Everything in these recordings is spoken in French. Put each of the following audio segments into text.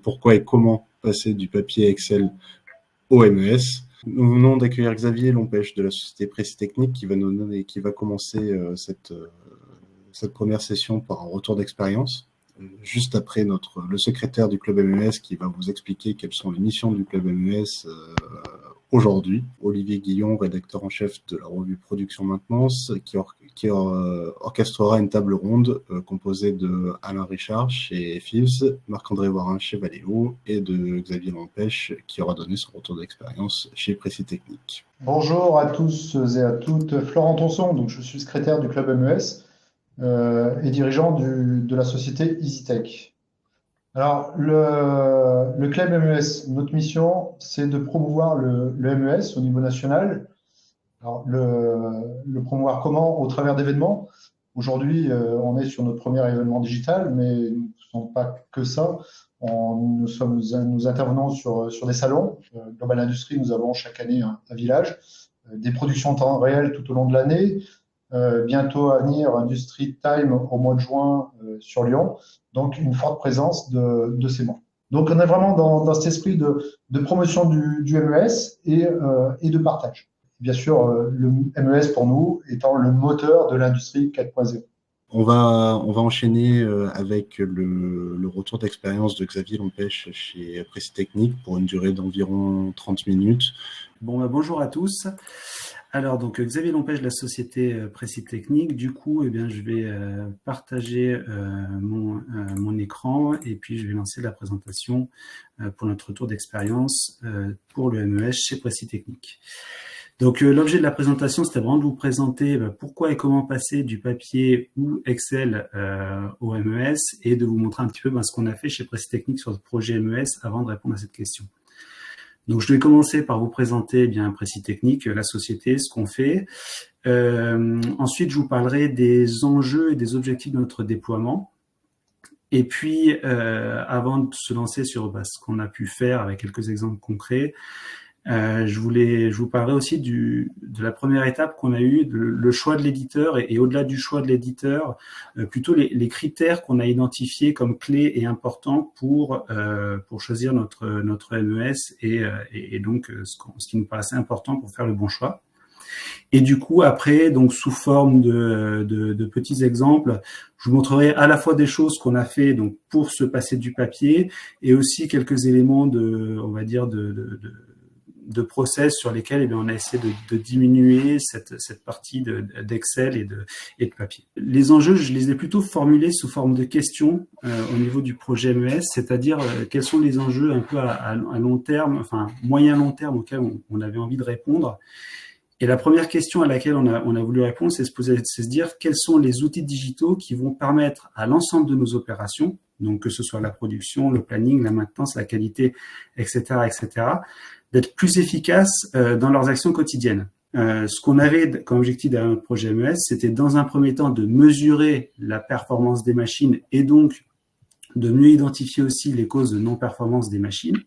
Pourquoi et comment passer du papier Excel au MES. Nous venons d'accueillir Xavier Lompèche de la société Précitechnique qui va commencer cette première session par un retour d'expérience. Juste après le secrétaire du club MES qui va vous expliquer quelles sont les missions du club MES aujourd'hui. Olivier Guillon, rédacteur en chef de la revue Production Maintenance, qui orchestrera une table ronde composée de Alain Richard chez FIVS, Marc-André Warin chez Valeo et de Xavier Lompèche qui aura donné son retour d'expérience chez Précitechnique. Bonjour à tous et à toutes. Florent Tonson, donc je suis secrétaire du club MES et dirigeant de la société EasyTech. Alors, le club MES, notre mission, c'est de promouvoir le MES au niveau national. Alors, le promouvoir comment? Au travers d'événements. Aujourd'hui, on est sur notre premier événement digital, mais nous ne sommes pas que ça. Nous intervenons sur des salons. Global Industrie, nous avons chaque année un village, des productions en temps réel tout au long de l'année. Bientôt à venir, Industry Time au mois de juin sur Lyon. Donc, une forte présence de ces membres. Donc, on est vraiment dans cet esprit de promotion du MES et de partage. Bien sûr, le MES pour nous étant le moteur de l'industrie 4.0. On va enchaîner avec le retour d'expérience de Xavier Lompèche chez Précitechnique pour une durée d'environ 30 minutes. Bonjour à tous. Alors, donc, Xavier Lompèche de la société Précitechnique. Du coup, je vais partager mon écran et puis je vais lancer la présentation pour notre retour d'expérience pour le MES chez Précitechnique. Donc, l'objet de la présentation, c'était vraiment de vous présenter pourquoi et comment passer du papier ou Excel au MES et de vous montrer un petit peu ce qu'on a fait chez Précitechnique sur le projet MES avant de répondre à cette question. Donc, je vais commencer par vous présenter Précitechnique, la société, ce qu'on fait. Ensuite, je vous parlerai des enjeux et des objectifs de notre déploiement. Et puis, avant de se lancer sur ce qu'on a pu faire avec quelques exemples concrets, je vous parlerai aussi de la première étape qu'on a eue, le choix de l'éditeur et au-delà du choix de l'éditeur, plutôt les critères qu'on a identifiés comme clés et importants pour choisir notre MES et donc ce qui nous paraissait important pour faire le bon choix. Et du coup, après, donc sous forme de petits exemples, je vous montrerai à la fois des choses qu'on a fait donc pour se passer du papier et aussi quelques éléments de process sur lesquels on a essayé de diminuer cette partie d'Excel et de papier. Les enjeux, je les ai plutôt formulés sous forme de questions au niveau du projet MES, c'est-à-dire quels sont les enjeux un peu à long terme, enfin moyen-long terme auxquels on avait envie de répondre. Et la première question à laquelle on a voulu répondre, c'est se dire quels sont les outils digitaux qui vont permettre à l'ensemble de nos opérations, donc que ce soit la production, le planning, la maintenance, la qualité, etc., d'être plus efficaces dans leurs actions quotidiennes. Ce qu'on avait comme objectif derrière notre projet MES, c'était dans un premier temps de mesurer la performance des machines et donc de mieux identifier aussi les causes de non-performance des machines.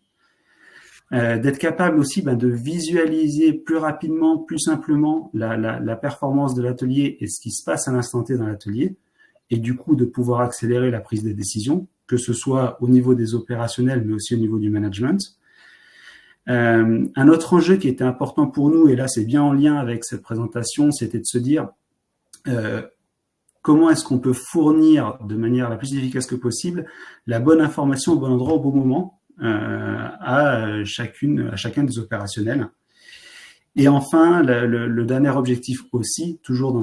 D'être capable aussi de visualiser plus rapidement, plus simplement la performance de l'atelier et ce qui se passe à l'instant T dans l'atelier, et du coup de pouvoir accélérer la prise des décisions, que ce soit au niveau des opérationnels, mais aussi au niveau du management. Un autre enjeu qui était important pour nous, et là c'est bien en lien avec cette présentation, c'était de se dire comment est-ce qu'on peut fournir de manière la plus efficace que possible la bonne information au bon endroit, au bon moment, à chacun des opérationnels. Et enfin, le dernier objectif aussi, toujours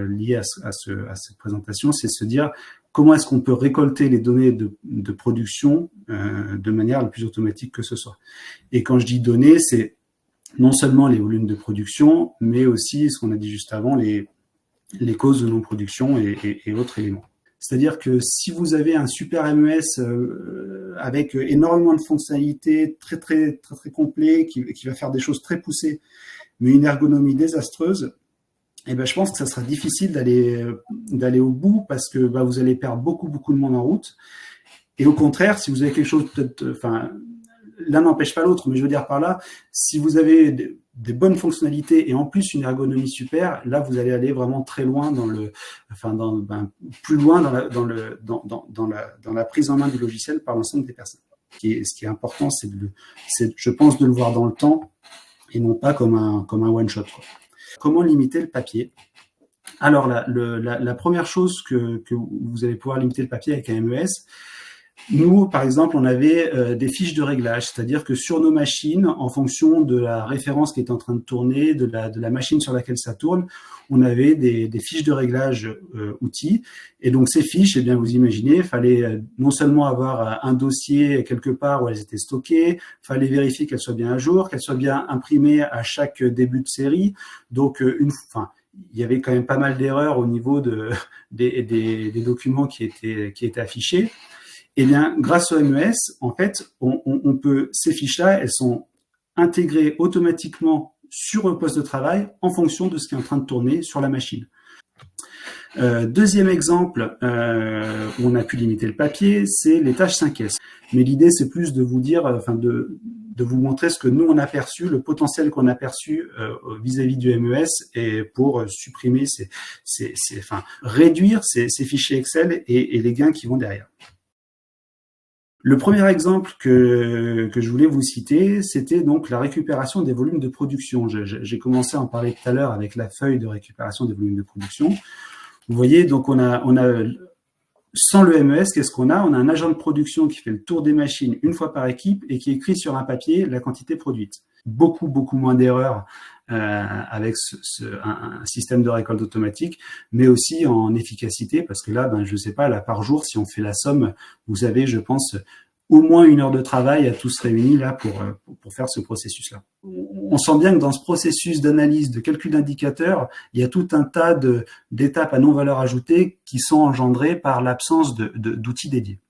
lié à cette présentation, c'est de se dire comment est-ce qu'on peut récolter les données de production de manière la plus automatique que ce soit. Et quand je dis données, c'est non seulement les volumes de production, mais aussi ce qu'on a dit juste avant, les causes de non-production et autres éléments. C'est-à-dire que si vous avez un super MES avec énormément de fonctionnalités très complet, qui va faire des choses très poussées, mais une ergonomie désastreuse, je pense que ça sera difficile d'aller au bout parce que vous allez perdre beaucoup de monde en route. Et au contraire, si vous avez quelque chose l'un n'empêche pas l'autre, mais je veux dire par là, si vous avez des bonnes fonctionnalités et en plus une ergonomie super, là vous allez aller vraiment très loin plus loin dans la prise en main du logiciel par l'ensemble des personnes. Ce qui est important, c'est, je pense, de le voir dans le temps et non pas comme un one-shot, quoi. Comment limiter le papier? Alors, la première chose que vous allez pouvoir limiter le papier avec un MES, nous, par exemple, on avait des fiches de réglage, c'est-à-dire que sur nos machines, en fonction de la référence qui est en train de tourner, de la machine sur laquelle ça tourne, on avait des fiches de réglage outils. Et donc, ces fiches, eh bien, vous imaginez, il fallait non seulement avoir un dossier quelque part où elles étaient stockées, il fallait vérifier qu'elles soient bien à jour, qu'elles soient bien imprimées à chaque début de série. Donc, il y avait quand même pas mal d'erreurs au niveau des documents qui étaient affichés. Eh bien, grâce au MES, en fait, on peut, ces fiches-là, elles sont intégrées automatiquement sur le poste de travail en fonction de ce qui est en train de tourner sur la machine. Deuxième exemple où on a pu limiter le papier, c'est les tâches 5S. Mais l'idée, c'est plus de vous dire, de vous montrer ce que nous on a perçu, le potentiel qu'on a perçu vis-à-vis du MES, et pour supprimer réduire ces fichiers Excel et les gains qui vont derrière. Le premier exemple que je voulais vous citer, c'était donc la récupération des volumes de production. J'ai commencé à en parler tout à l'heure avec la feuille de récupération des volumes de production. Vous voyez, donc on a sans le MES, qu'est-ce qu'on a? On a un agent de production qui fait le tour des machines une fois par équipe et qui écrit sur un papier la quantité produite. Beaucoup moins d'erreurs avec un système de récolte automatique, mais aussi en efficacité, parce que là, je sais pas, là par jour, si on fait la somme, vous avez, je pense, au moins 1 heure de travail à tous réunis là pour faire ce processus-là. On sent bien que dans ce processus d'analyse, de calcul d'indicateurs, il y a tout un tas d'étapes à non-valeur ajoutée qui sont engendrées par l'absence d'outils dédiés.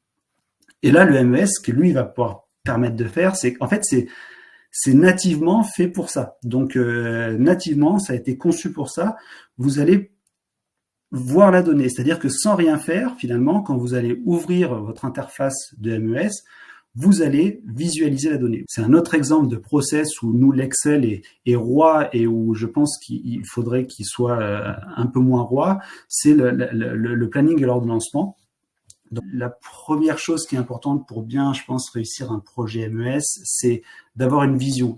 Et là, le MES, ce que lui va pouvoir permettre de faire, c'est qu'en fait, c'est nativement fait pour ça. Donc, nativement, ça a été conçu pour ça. Vous allez voir la donnée. C'est-à-dire que sans rien faire, finalement, quand vous allez ouvrir votre interface de MES, vous allez visualiser la donnée. C'est un autre exemple de process où nous, l'Excel est roi et où je pense qu'il faudrait qu'il soit un peu moins roi. C'est le planning et l'ordonnancement. Donc, la première chose qui est importante pour bien, je pense, réussir un projet MES, c'est d'avoir une vision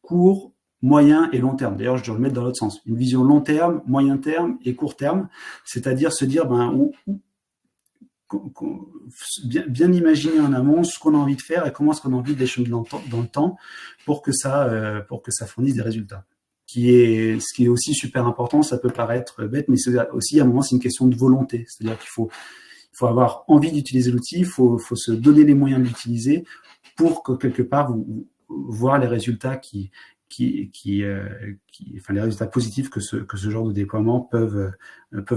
court, moyen et long terme. D'ailleurs, je dois le mettre dans l'autre sens. Une vision long terme, moyen terme et court terme, c'est-à-dire se dire, bien imaginer en amont ce qu'on a envie de faire et comment est-ce qu'on a envie d'échelonner dans le temps pour que ça fournisse des résultats. Ce qui est aussi super important, ça peut paraître bête, mais c'est aussi, à un moment, c'est une question de volonté. C'est-à-dire qu'il faut avoir envie d'utiliser l'outil, il faut se donner les moyens de l'utiliser pour que quelque part vous voir les résultats les résultats positifs que ce genre de déploiement peuvent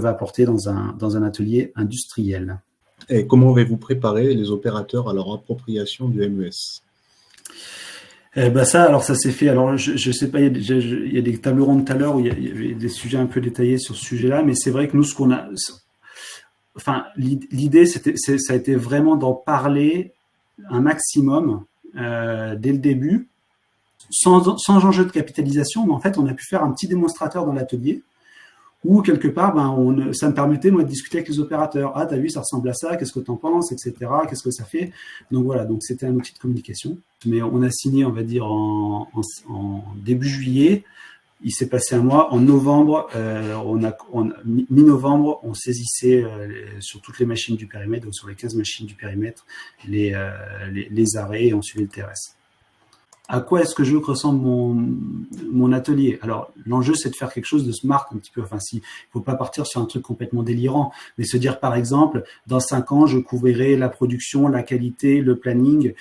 apporter dans un atelier industriel. Et comment avez-vous préparé les opérateurs à leur appropriation du MES? Ça s'est fait. Alors, je sais pas, il y a des tables rondes tout à l'heure où il y avait des sujets un peu détaillés sur ce sujet-là, mais c'est vrai que nous, ce qu'on a, l'idée, ça a été vraiment d'en parler un maximum dès le début, sans enjeu de capitalisation, mais en fait, on a pu faire un petit démonstrateur dans l'atelier où, quelque part, ça me permettait, moi, de discuter avec les opérateurs. Ah, t'as vu, ça ressemble à ça, qu'est-ce que t'en penses, etc., qu'est-ce que ça fait? Donc voilà, donc c'était un outil de communication. Mais on a signé, on va dire, en début juillet. Il s'est passé un mois. En novembre, mi-novembre, on saisissait sur toutes les machines du périmètre, donc sur les 15 machines du périmètre, les arrêts et on suivait le TRS. À quoi est-ce que je veux que ressemble mon atelier? Alors, l'enjeu, c'est de faire quelque chose de smart un petit peu. Enfin, il faut pas partir sur un truc complètement délirant, mais se dire, par exemple, dans 5 ans, je couvrirai la production, la qualité, le planning